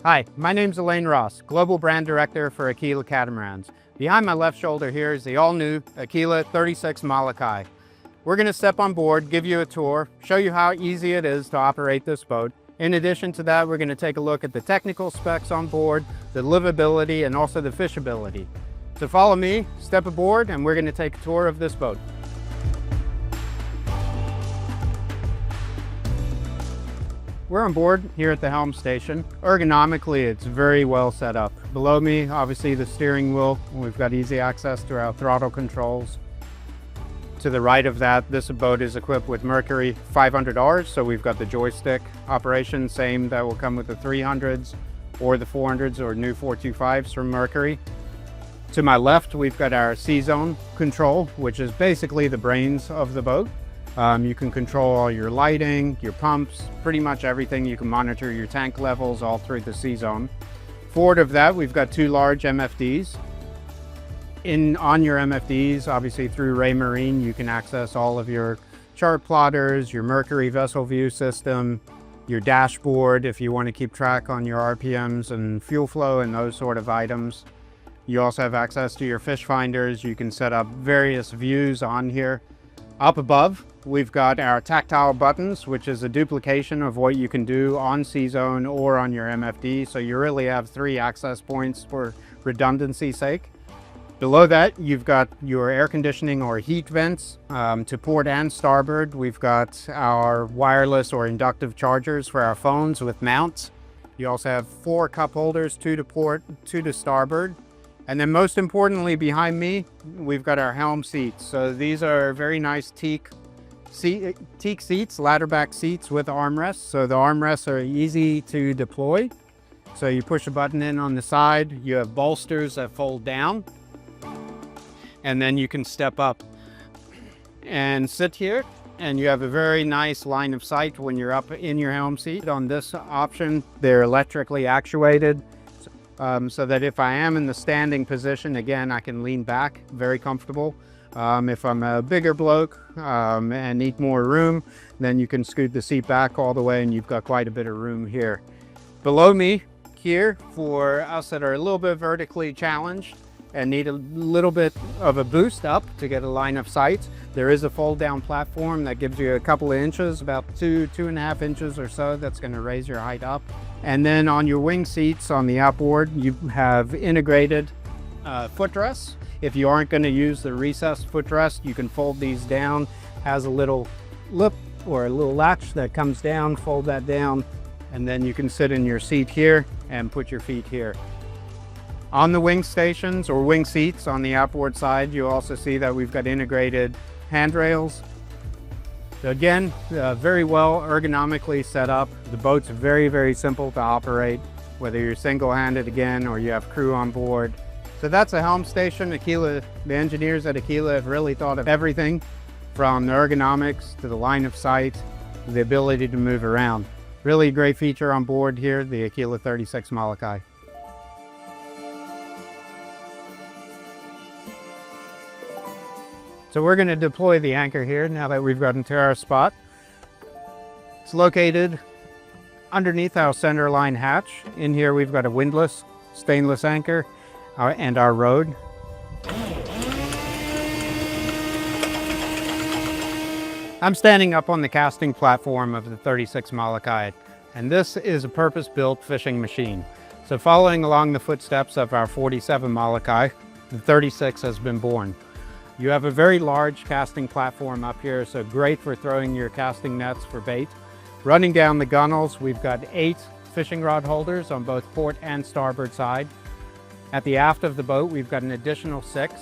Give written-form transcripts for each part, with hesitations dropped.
Hi, my name's Elaine Ross, Global Brand Director for Aquila Catamarans. Behind my left shoulder here is the all-new Aquila 36 Molokai. We're going to step on board, give you a tour, show you how easy it is to operate this boat. In addition to that, we're going to take a look at the technical specs on board, the livability, and also the fishability. So follow me, step aboard, and we're going to take a tour of this boat. We're on board here at the helm station. Ergonomically, it's very well set up. Below me, obviously the steering wheel. We've got easy access to our throttle controls. To the right of that, this boat is equipped with Mercury 500Rs, so we've got the joystick operation, same that will come with the 300s or the 400s or new 425s from Mercury. To my left, we've got our C-Zone control, which is basically the brains of the boat. You can control all your lighting, your pumps, pretty much everything. You can monitor your tank levels all through the C-Zone. Forward of that, we've got two large MFDs. On your MFDs, obviously through Ray Marine, you can access all of your chart plotters, your Mercury vessel view system, your dashboard if you want to keep track on your RPMs and fuel flow and those sort of items. You also have access to your fish finders. You can set up various views on here. Up above, we've got our tactile buttons, which is a duplication of what you can do on C-Zone or on your MFD. So you really have three access points for redundancy's sake. Below that, you've got your air conditioning or heat vents to port and starboard. We've got our wireless or inductive chargers for our phones with mounts. You also have 4 cup holders, 2 to port, 2 to starboard. And then most importantly, behind me, we've got our helm seats. So these are very nice teak seats, ladder back seats with armrests. So the armrests are easy to deploy. So you push a button in on the side, you have bolsters that fold down, and then you can step up and sit here. And you have a very nice line of sight when you're up in your helm seat. On this option, they're electrically actuated. So that if I am in the standing position, again, I can lean back, very comfortable. If I'm a bigger bloke and need more room, then you can scoot the seat back all the way and you've got quite a bit of room here. Below me here, for us that are a little bit vertically challenged and need a little bit of a boost up to get a line of sight, there is a fold down platform that gives you a couple of inches, about 2.5 inches or so, that's going to raise your height up. And then on your wing seats on the outboard, you have integrated footrests. If you aren't going to use the recessed footrest, you can fold these down. Has a little lip or a little latch that comes down, fold that down, and then you can sit in your seat here and put your feet here. On the wing stations or wing seats on the outboard side, you also see that we've got integrated handrails. So again, very well ergonomically set up. The boat's very, very simple to operate, whether you're single-handed again or you have crew on board. So that's a helm station. Aquila, the engineers at Aquila have really thought of everything from the ergonomics to the line of sight, the ability to move around. Really great feature on board here, the Aquila 36 Molokai. So we're going to deploy the anchor here now that we've gotten to our spot. It's located underneath our center line hatch. In here we've got a windlass stainless anchor and our rode. I'm standing up on the casting platform of the 36 Molokai, and this is a purpose-built fishing machine. So following along the footsteps of our 47 Molokai, the 36 has been born. You have a very large casting platform up here, so great for throwing your casting nets for bait. Running down the gunnels, we've got 8 fishing rod holders on both port and starboard side. At the aft of the boat, we've got an additional 6.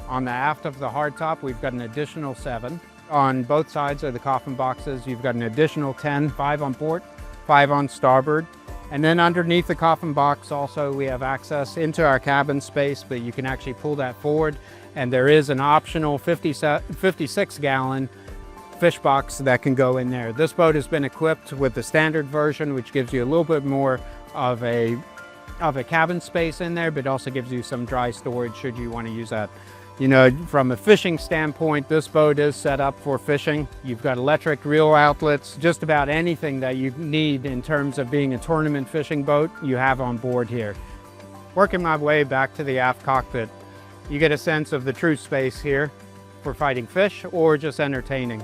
On the aft of the hardtop, we've got an additional 7. On both sides of the coffin boxes, you've got an additional 10, 5 on port, 5 on starboard. And then underneath the coffin box also, we have access into our cabin space, but you can actually pull that forward. And there is an optional 56-gallon fish box that can go in there. This boat has been equipped with the standard version, which gives you a little bit more of a cabin space in there, but also gives you some dry storage should you want to use that. You know, from a fishing standpoint, this boat is set up for fishing. You've got electric reel outlets, just about anything that you need in terms of being a tournament fishing boat, you have on board here. Working my way back to the aft cockpit, you get a sense of the true space here for fighting fish or just entertaining.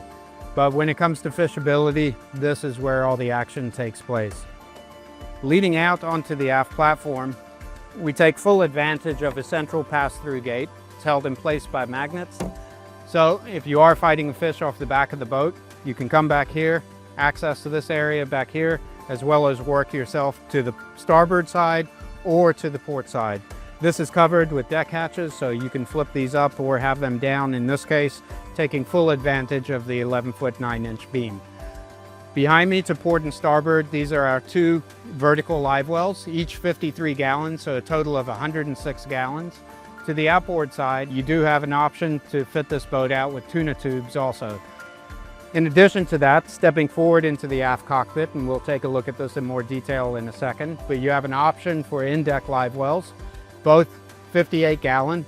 But when it comes to fishability, this is where all the action takes place. Leading out onto the aft platform, we take full advantage of a central pass-through gate. It's held in place by magnets. So if you are fighting a fish off the back of the boat, you can come back here, access to this area back here, as well as work yourself to the starboard side or to the port side. This is covered with deck hatches, so you can flip these up or have them down, in this case, taking full advantage of the 11-foot 9-inch beam. Behind me to port and starboard, these are our two vertical live wells, each 53 gallons, so a total of 106 gallons. To the outboard side, you do have an option to fit this boat out with tuna tubes also. In addition to that, stepping forward into the aft cockpit, and we'll take a look at this in more detail in a second, but you have an option for in-deck live wells, both 58-gallon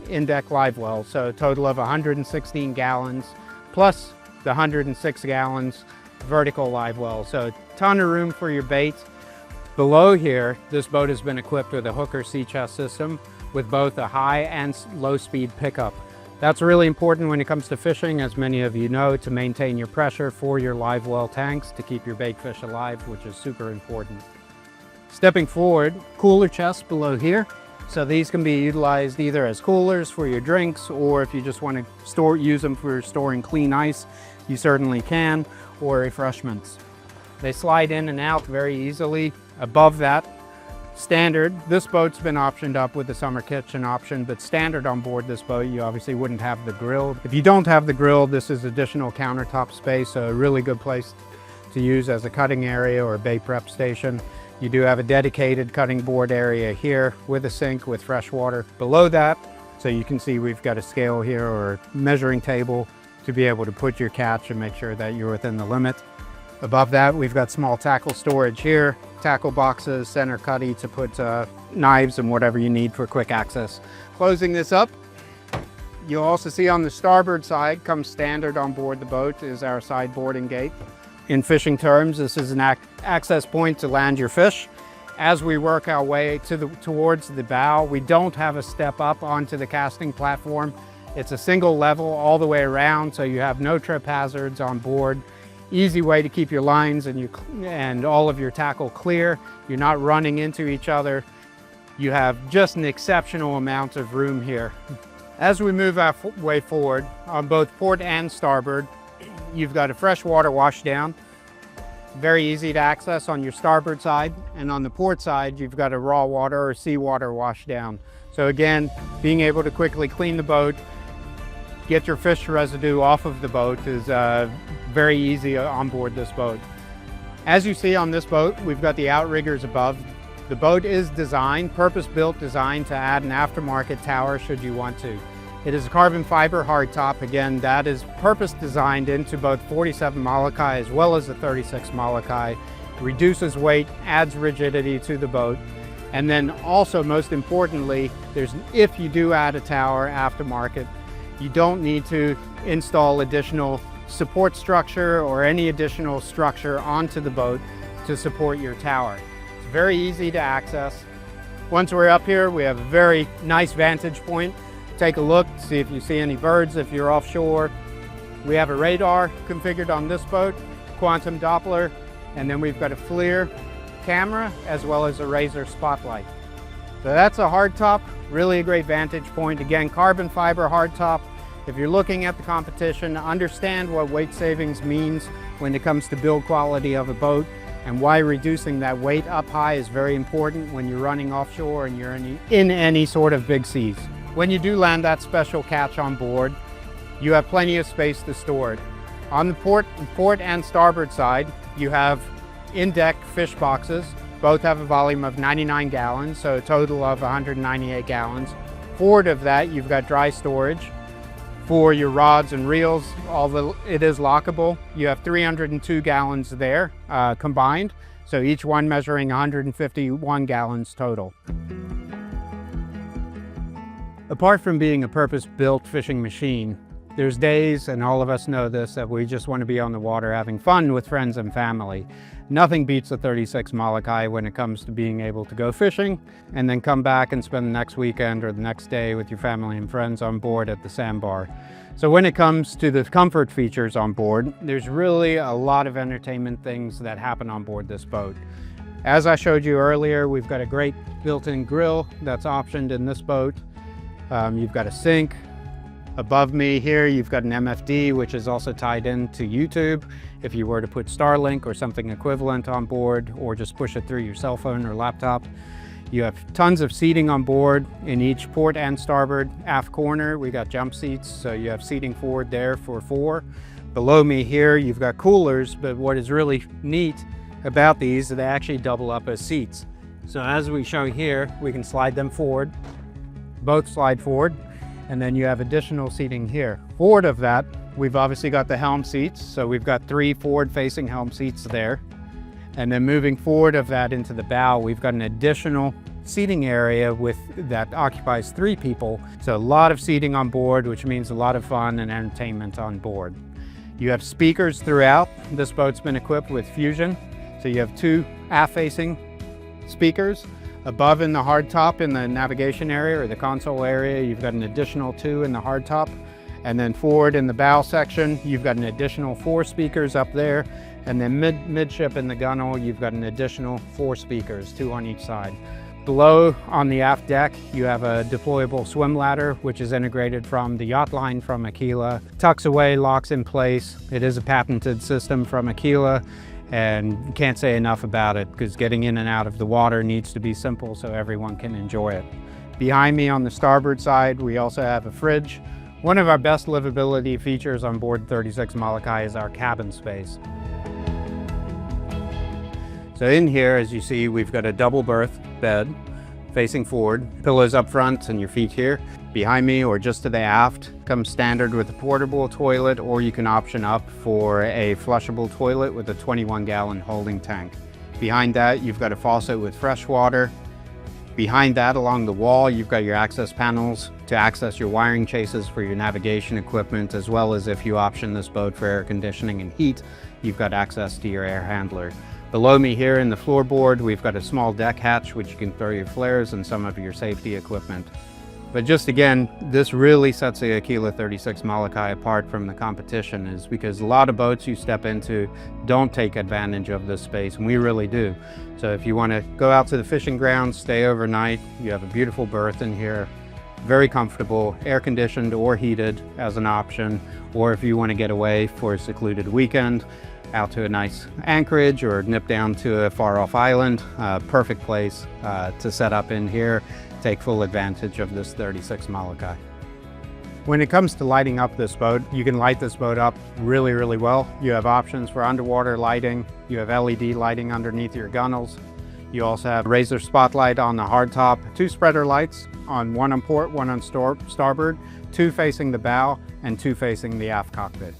in-deck live wells, so a total of 116 gallons, plus the 106 gallons vertical live well, so a ton of room for your bait. Below here, this boat has been equipped with a hooker sea chest system with both a high and low speed pickup. That's really important when it comes to fishing, as many of you know, to maintain your pressure for your live well tanks to keep your bait fish alive, which is super important. Stepping forward, cooler chests below here. So these can be utilized either as coolers for your drinks, or if you just want to use them for storing clean ice, you certainly can, or refreshments. They slide in and out very easily. Above that, standard, this boat's been optioned up with the summer kitchen option, but standard on board this boat, you obviously wouldn't have the grill. If you don't have the grill, this is additional countertop space, so a really good place to use as a cutting area or a bait prep station. You do have a dedicated cutting board area here with a sink with fresh water below that. So you can see we've got a scale here or measuring table to be able to put your catch and make sure that you're within the limit. Above that, we've got small tackle storage here, tackle boxes, center cutty to put knives and whatever you need for quick access. Closing this up, you'll also see on the starboard side, comes standard on board the boat, is our side boarding gate. In fishing terms, this is an access point to land your fish. As we work our way towards the bow, we don't have a step up onto the casting platform. It's a single level all the way around, so you have no trip hazards on board. Easy way to keep your lines and all of your tackle clear. You're not running into each other. You have just an exceptional amount of room here. As we move our way forward on both port and starboard, you've got a freshwater washdown, very easy to access on your starboard side, and on the port side you've got a raw water or seawater washdown. So again, being able to quickly clean the boat, get your fish residue off of the boat is very easy on board this boat. As you see on this boat, we've got the outriggers above. The boat is designed, purpose-built, designed to add an aftermarket tower should you want to. It is a carbon fiber hardtop. Again, that is purpose designed into both 47 Molokai as well as the 36 Molokai. Reduces weight, adds rigidity to the boat. And then also, most importantly, if you do add a tower aftermarket, you don't need to install additional support structure or any additional structure onto the boat to support your tower. It's very easy to access. Once we're up here, we have a very nice vantage point. Take a look, see if you see any birds if you're offshore. We have a radar configured on this boat, quantum Doppler, and then we've got a FLIR camera as well as a Razor spotlight. So that's a hardtop, really a great vantage point. Again, carbon fiber hardtop. If you're looking at the competition, understand what weight savings means when it comes to build quality of a boat and why reducing that weight up high is very important when you're running offshore and you're in any sort of big seas. When you do land that special catch on board, you have plenty of space to store it. On the port and starboard side, you have in-deck fish boxes. Both have a volume of 99 gallons, so a total of 198 gallons. Forward of that, you've got dry storage for your rods and reels. Although it is lockable, you have 302 gallons there combined, so each one measuring 151 gallons total. Apart from being a purpose-built fishing machine, there's days, and all of us know this, that we just want to be on the water having fun with friends and family. Nothing beats a 36 Molokai when it comes to being able to go fishing and then come back and spend the next weekend or the next day with your family and friends on board at the sandbar. So when it comes to the comfort features on board, there's really a lot of entertainment things that happen on board this boat. As I showed you earlier, we've got a great built-in grill that's optioned in this boat. You've got a sink. Above me here, you've got an MFD, which is also tied into YouTube. If you were to put Starlink or something equivalent on board, or just push it through your cell phone or laptop. You have tons of seating on board in each port and starboard aft corner. We got jump seats, so you have seating forward there for 4. Below me here, you've got coolers, but what is really neat about these is they actually double up as seats. So as we show here, we can slide them forward. Both slide forward. And then you have additional seating here. Forward of that, we've obviously got the helm seats. So we've got 3 forward-facing helm seats there. And then moving forward of that into the bow, we've got an additional seating area that occupies 3 people. So a lot of seating on board, which means a lot of fun and entertainment on board. You have speakers throughout. This boat's been equipped with Fusion. So you have 2 aft-facing speakers. Above in the hardtop in the navigation area or the console area, you've got an additional 2 in the hardtop. And then forward in the bow section, you've got an additional 4 speakers up there. And then midship in the gunwale, you've got an additional 4 speakers, 2 on each side. Below on the aft deck, you have a deployable swim ladder, which is integrated from the yacht line from Aquila. Tucks away, locks in place. It is a patented system from Aquila. And can't say enough about it, because getting in and out of the water needs to be simple so everyone can enjoy it. Behind me on the starboard side, we also have a fridge. One of our best livability features on board 36 Molokai is our cabin space. So in here, as you see, we've got a double berth bed facing forward, pillows up front and your feet here. Behind me or just to the aft comes standard with a portable toilet, or you can option up for a flushable toilet with a 21-gallon holding tank. Behind that, you've got a faucet with fresh water. Behind that, along the wall, you've got your access panels to access your wiring chases for your navigation equipment, as well as if you option this boat for air conditioning and heat, you've got access to your air handler. Below me here in the floorboard, we've got a small deck hatch, which you can throw your flares and some of your safety equipment. But just again, this really sets the Aquila 36 Molokai apart from the competition, is because a lot of boats you step into don't take advantage of this space, and we really do. So if you want to go out to the fishing grounds, stay overnight, you have a beautiful berth in here, very comfortable, air conditioned or heated as an option, or if you want to get away for a secluded weekend, out to a nice anchorage or nip down to a far off island, perfect place to set up in here. Take full advantage of this 36 Molokai. When it comes to lighting up this boat, you can light this boat up really well. You have options for underwater lighting. You have LED lighting underneath your gunnels. You also have razor spotlight on the hardtop, 2 spreader lights, one on port, one on starboard, 2 facing the bow and 2 facing the aft cockpit.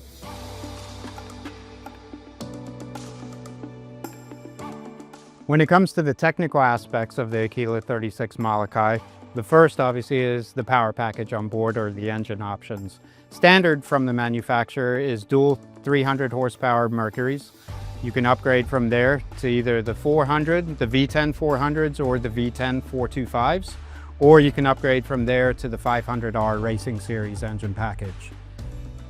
When it comes to the technical aspects of the Aquila 36 Molokai, the first obviously is the power package on board, or the engine options. Standard from the manufacturer is dual 300 horsepower Mercuries. You can upgrade from there to either the 400, the V10 400s or the V10 425s, or you can upgrade from there to the 500R Racing Series engine package.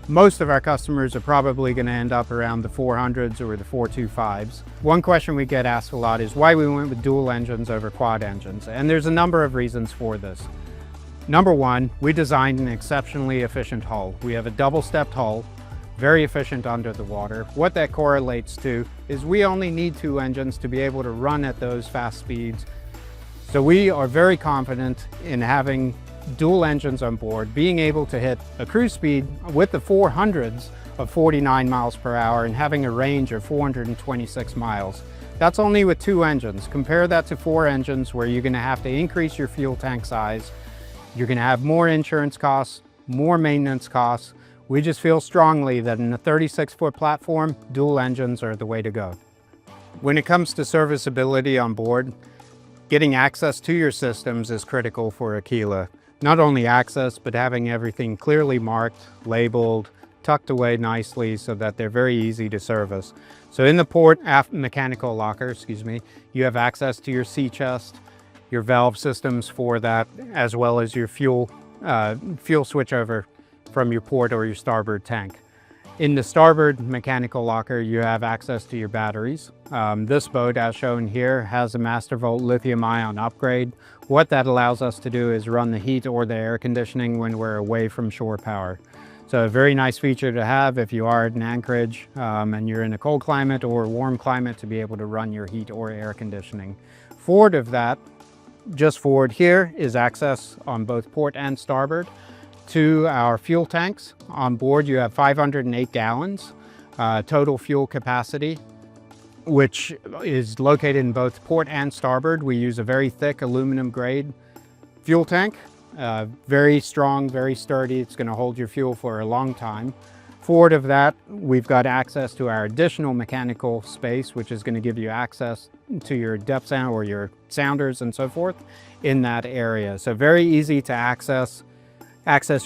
Most of our customers are probably going to end up around the 400s or the 425s. One question we get asked a lot is why we went with dual engines over quad engines, and there's a number of reasons for this. Number one, we designed an exceptionally efficient hull. We have a double-stepped hull, very efficient under the water. What that correlates to is we only need 2 engines to be able to run at those fast speeds. So we are very confident in having dual engines on board, being able to hit a cruise speed with the 400s of 49 miles per hour and having a range of 426 miles. That's only with 2 engines. Compare that to 4 engines where you're going to have to increase your fuel tank size. You're going to have more insurance costs, more maintenance costs. We just feel strongly that in a 36-foot platform, dual engines are the way to go. When it comes to serviceability on board, getting access to your systems is critical for Aquila. not only access, but having everything clearly marked, labeled, tucked away nicely so that they're very easy to service. So in the port mechanical locker, you have access to your sea chest, your valve systems for that, as well as your fuel switchover from your port or your starboard tank. In the starboard mechanical locker, you have access to your batteries. This boat, as shown here, has a Mastervolt lithium-ion upgrade. What that allows us to do is run the heat or the air conditioning when we're away from shore power. So a very nice feature to have if you are at an anchorage and you're in a cold climate or a warm climate, to be able to run your heat or air conditioning. Forward of that, just forward here, is access on both port and starboard to our fuel tanks. On board you have 508 gallons total fuel capacity, which is located in both port and starboard. We use a very thick aluminum grade fuel tank. Very strong, very sturdy. It's going to hold your fuel for a long time. Forward of that, we've got access to our additional mechanical space, which is going to give you access to your depth sound or your sounders and so forth in that area. So very easy to access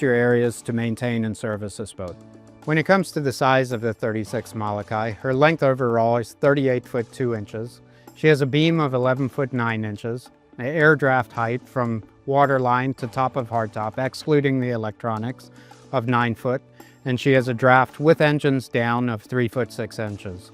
your areas to maintain and service this boat. When it comes to the size of the 36 Molokai, her length overall is 38 foot 2 inches. She has a beam of 11 foot 9 inches, an air draft height from waterline to top of hardtop, excluding the electronics, of 9 foot, and she has a draft with engines down of 3 foot 6 inches.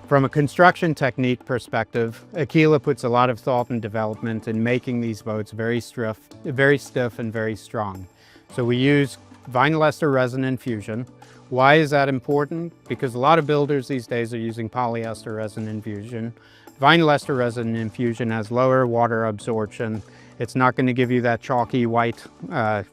From a construction technique perspective, Aquila puts a lot of thought and development in making these boats very stiff and very strong. So we use vinyl ester resin infusion. Why is that important? Because a lot of builders these days are using polyester resin infusion. Vinyl ester resin infusion has lower water absorption. It's not going to give you that chalky white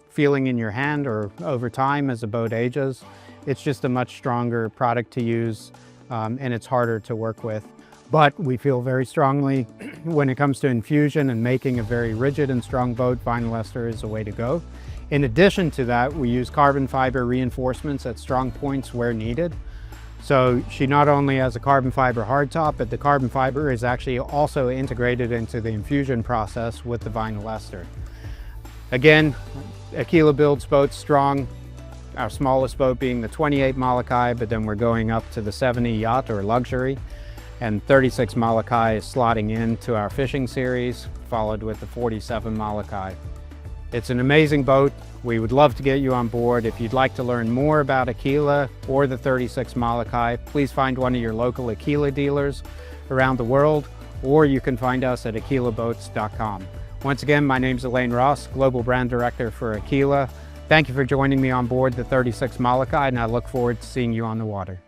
feeling in your hand or over time as the boat ages. It's just a much stronger product to use, and it's harder to work with. But we feel very strongly when it comes to infusion and making a very rigid and strong boat, vinyl ester is the way to go. In addition to that, we use carbon fiber reinforcements at strong points where needed. So she not only has a carbon fiber hardtop, but the carbon fiber is actually also integrated into the infusion process with the vinyl ester. Again, Aquila builds boats strong, our smallest boat being the 28 Molokai, but then we're going up to the 70 yacht or luxury, and 36 Molokai is slotting into our fishing series, followed with the 47 Molokai. It's an amazing boat. We would love to get you on board. If you'd like to learn more about Aquila or the 36 Molokai, please find one of your local Aquila dealers around the world, or you can find us at aquilaboats.com. Once again, my name's Elaine Ross, Global Brand Director for Aquila. Thank you for joining me on board the 36 Molokai, and I look forward to seeing you on the water.